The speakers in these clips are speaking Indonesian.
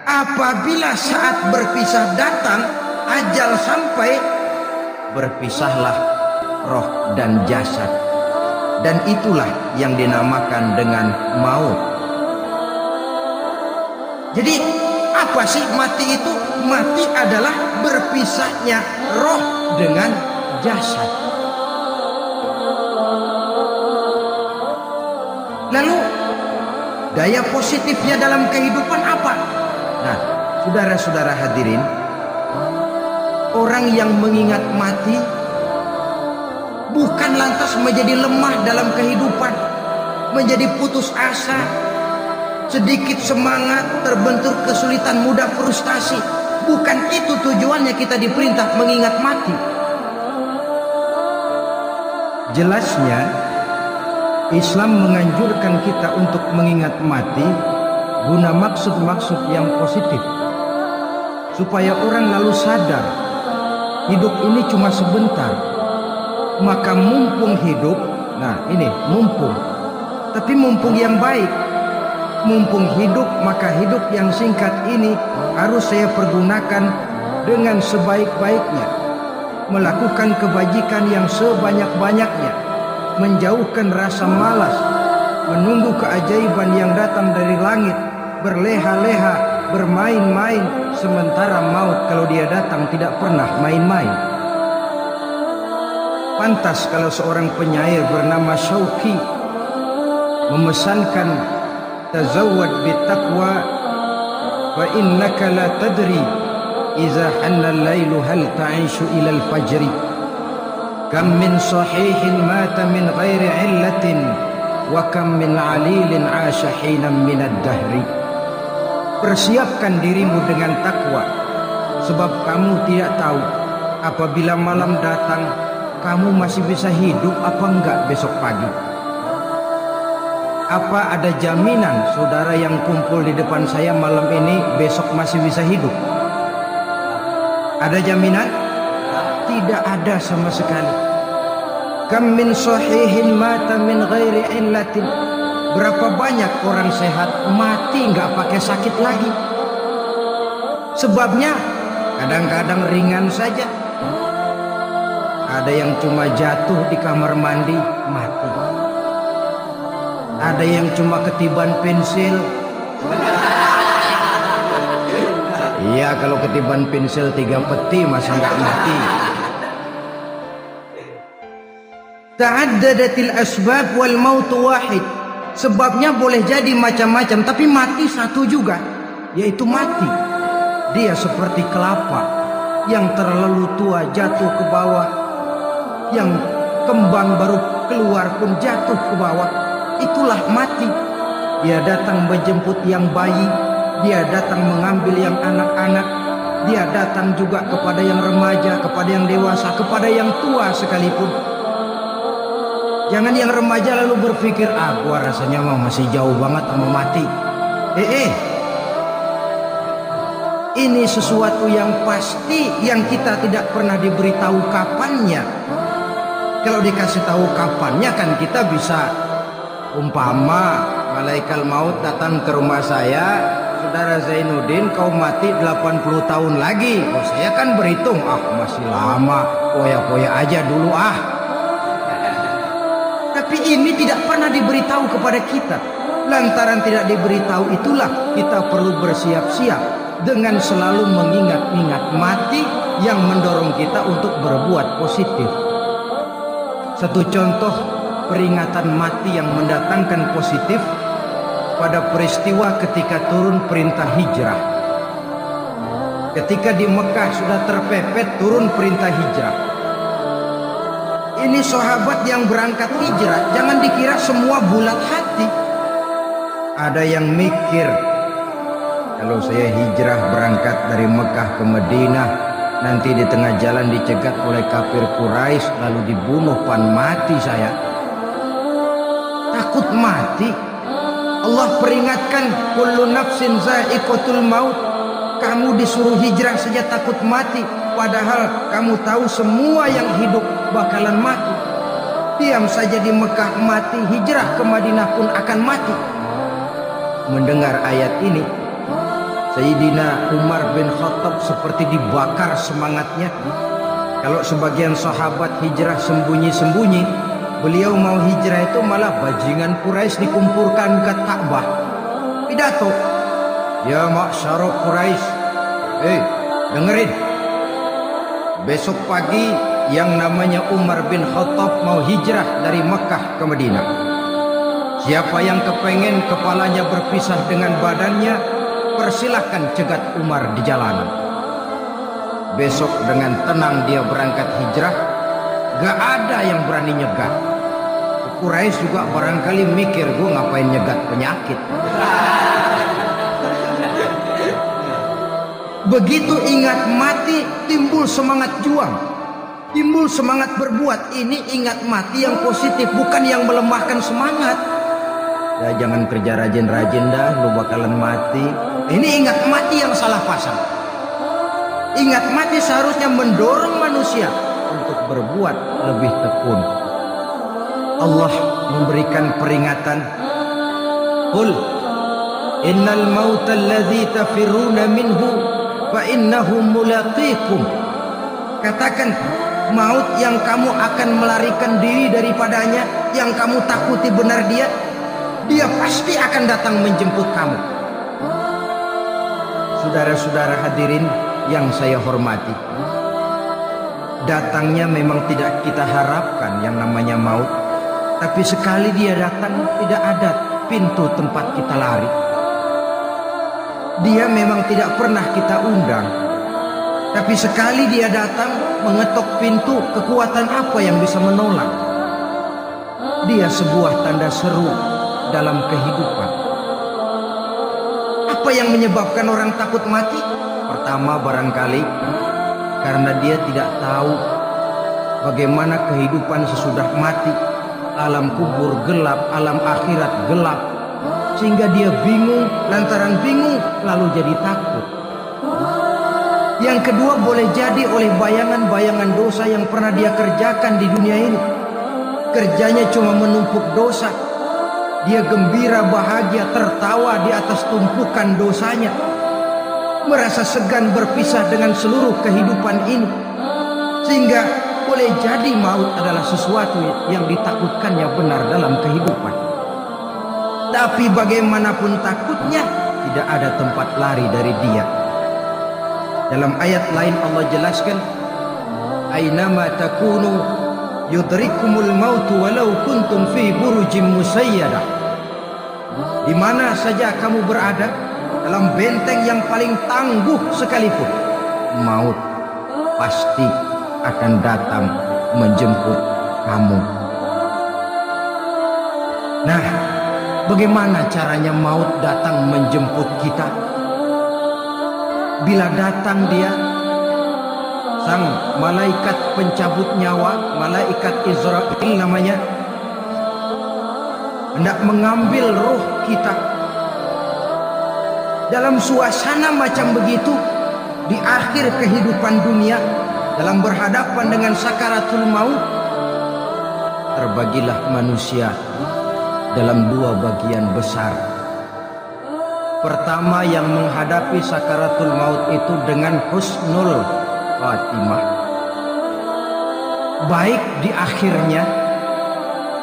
Apabila saat berpisah datang, ajal sampai, berpisahlah roh dan jasad. Dan itulah yang dinamakan dengan maut. Jadi apa sih mati itu? Mati adalah berpisahnya roh dengan jasad. Lalu daya positifnya dalam kehidupan apa? Nah, saudara-saudara hadirin, orang yang mengingat mati bukan lantas menjadi lemah dalam kehidupan, menjadi putus asa, sedikit semangat, terbentur kesulitan, mudah frustasi. Bukan itu tujuannya kita diperintah mengingat mati. Jelasnya Islam menganjurkan kita untuk mengingat mati guna maksud-maksud yang positif, supaya orang lalu sadar hidup ini cuma sebentar. Maka mumpung hidup, nah ini mumpung, tapi mumpung yang baik. Mumpung hidup, maka hidup yang singkat ini harus saya pergunakan dengan sebaik-baiknya, melakukan kebajikan yang sebanyak-banyaknya, menjauhkan rasa malas, menunggu keajaiban yang datang dari langit, berleha-leha, bermain-main, sementara maut kalau dia datang tidak pernah main-main. Pantas kalau seorang penyair bernama Syauqi memesankan, tazawwad bittaqwa wa innaka la tadri iza hanna al-lailu hal ta'ishu ila al-fajri, kam min sahihin mata min ghairi illatin wa kam min alilin 'asha hinan min ad-dahri. Persiapkan dirimu dengan takwa, sebab kamu tidak tahu apabila malam datang kamu masih bisa hidup apa enggak besok pagi. Apa ada jaminan saudara yang kumpul di depan saya malam ini besok masih bisa hidup? Ada jaminan? Tidak ada sama sekali. Kam min sahihin mata min ghairi illatin. Berapa banyak orang sehat mati nggak pakai sakit lagi. Sebabnya kadang-kadang ringan saja. Ada yang cuma jatuh di kamar mandi mati. Ada yang cuma ketiban pensil. Iya, kalau ketiban pensil 3 peti masa nggak mati. Ta'addadatil asbab wal mautu wahid. Sebabnya boleh jadi macam-macam, tapi mati satu juga, yaitu mati. Dia seperti kelapa yang terlalu tua jatuh ke bawah, yang kembang baru keluar pun jatuh ke bawah. Itulah mati. Dia datang menjemput yang bayi, dia datang mengambil yang anak-anak, dia datang juga kepada yang remaja, kepada yang dewasa, kepada yang tua sekalipun. Jangan yang remaja lalu berpikir, gua rasanya masih jauh banget sama mati. Ini sesuatu yang pasti, yang kita tidak pernah diberitahu kapannya. Kalau dikasih tahu kapannya kan kita bisa, umpama malaikat maut datang ke rumah saya, saudara Zainuddin kau mati 80 tahun lagi. Oh, saya kan berhitung, masih lama, poya-poya aja dulu . Tapi ini tidak pernah diberitahu kepada kita. Lantaran tidak diberitahu itulah kita perlu bersiap-siap dengan selalu mengingat-ingat mati yang mendorong kita untuk berbuat positif. Satu contoh peringatan mati yang mendatangkan positif pada peristiwa ketika turun perintah hijrah. Ketika di Mekah sudah terpepet turun perintah hijrah. Ini sahabat yang berangkat hijrah, jangan dikira semua bulat hati. Ada yang mikir, kalau saya hijrah berangkat dari Mekah ke Madinah, nanti di tengah jalan dicegat oleh kafir Quraisy lalu dibunuh, mati saya. Takut mati. Allah peringatkan, kullu nafsin za'iqatul maut. Kamu disuruh hijrah saja takut mati, padahal kamu tahu semua yang hidup bakalan mati. Diam saja di Mekah mati, hijrah ke Madinah pun akan mati. Mendengar ayat ini, Sayyidina Umar bin Khattab seperti dibakar semangatnya. Kalau sebagian sahabat hijrah sembunyi-sembunyi, beliau mau hijrah itu malah bajingan Quraisy dikumpulkan ke Ka'bah. Pidato, ya ma'syara Quraisy, dengerin. Besok pagi yang namanya Umar bin Khattab mau hijrah dari Mekah ke Madinah. Siapa yang kepengen kepalanya berpisah dengan badannya, persilahkan cegat Umar di jalanan. Besok dengan tenang dia berangkat hijrah, gak ada yang berani nyegat. Quraisy juga barangkali mikir, gue ngapain nyegat penyakit. Begitu ingat mati, timbul semangat juang, timbul semangat berbuat. Ini ingat mati yang positif, bukan yang melemahkan semangat. Ya jangan kerja rajin-rajin dah, lu bakalan mati. Ini ingat mati yang salah pasang. Ingat mati seharusnya mendorong manusia untuk berbuat lebih tekun. Allah memberikan peringatan, qul innal mauta alladzi tafirruna minhu fa innahu mulaqikum. Katakan, maut yang kamu akan melarikan diri daripadanya, yang kamu takuti benar dia pasti akan datang menjemput kamu. Saudara-saudara hadirin yang saya hormati, datangnya memang tidak kita harapkan yang namanya maut. Tapi sekali dia datang, tidak ada pintu tempat kita lari. Dia memang tidak pernah kita undang. Tapi sekali dia datang, mengetok pintu, kekuatan apa yang bisa menolak? Dia sebuah tanda seru dalam kehidupan. Apa yang menyebabkan orang takut mati? Pertama barangkali karena dia tidak tahu bagaimana kehidupan sesudah mati. Alam kubur gelap, alam akhirat gelap, sehingga dia bingung. Lantaran bingung lalu jadi takut. Yang kedua boleh jadi oleh bayangan-bayangan dosa yang pernah dia kerjakan di dunia ini. Kerjanya cuma menumpuk dosa. Dia gembira, bahagia, tertawa di atas tumpukan dosanya, merasa segan berpisah dengan seluruh kehidupan ini. Sehingga boleh jadi maut adalah sesuatu yang ditakutkannya benar dalam kehidupan. Tapi bagaimanapun takutnya, tidak ada tempat lari dari dia. Dalam ayat lain Allah jelaskan, ainama takunu yudrikumul mautu walau kuntum fi burujim musayyadah. Di mana saja kamu berada, dalam benteng yang paling tangguh sekalipun, maut pasti akan datang menjemput kamu. Nah, bagaimana caranya maut datang menjemput kita? Bila datang dia, sang malaikat pencabut nyawa, malaikat Israfil namanya, hendak mengambil roh kita. Dalam suasana macam begitu, di akhir kehidupan dunia, dalam berhadapan dengan sakaratul maut, terbagilah manusia dalam dua bagian besar. Pertama, yang menghadapi sakaratul maut itu dengan husnul khatimah, baik di akhirnya,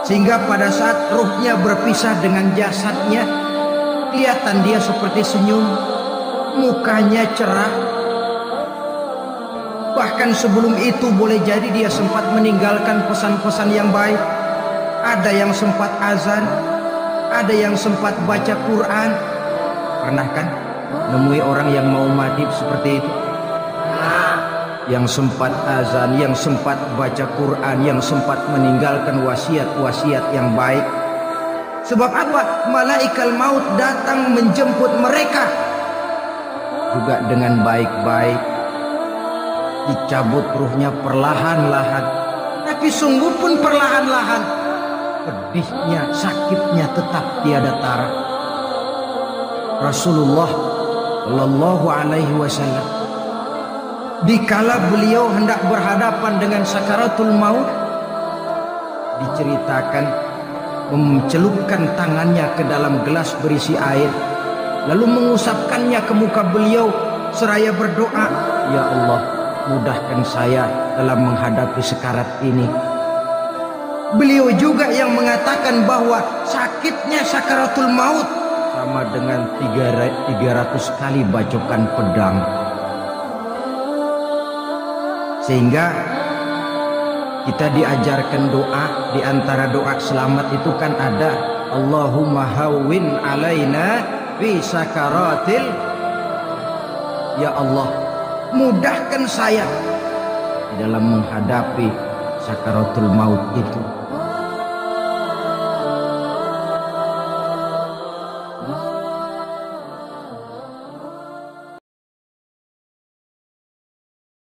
sehingga pada saat ruhnya berpisah dengan jasadnya, kelihatan dia seperti senyum, mukanya cerah. Bahkan sebelum itu boleh jadi dia sempat meninggalkan pesan-pesan yang baik. Ada yang sempat azan, ada yang sempat baca Quran. Pernah kan nemui orang yang mau mati seperti itu? Yang sempat azan, yang sempat baca Quran, yang sempat meninggalkan wasiat-wasiat yang baik. Sebab apa? Malaikat maut datang menjemput mereka juga dengan baik-baik. Dicabut ruhnya perlahan-lahan, tapi sungguh pun perlahan-lahan. Pedihnya, sakitnya tetap tiada tara. Rasulullah Shallallahu Alaihi Wasallam, dikala beliau hendak berhadapan dengan sakaratul maut, diceritakan mencelupkan tangannya ke dalam gelas berisi air, lalu mengusapkannya ke muka beliau seraya berdoa, "Ya Allah, mudahkan saya dalam menghadapi sekarat ini." Beliau juga yang mengatakan bahwa sakitnya sakaratul maut sama dengan 300 kali bacokan pedang. Sehingga kita diajarkan doa, di antara doa selamat itu kan ada, Allahumma hawwin alaina fi sakaratil. Ya Allah, mudahkan saya di dalam menghadapi sakaratul maut itu.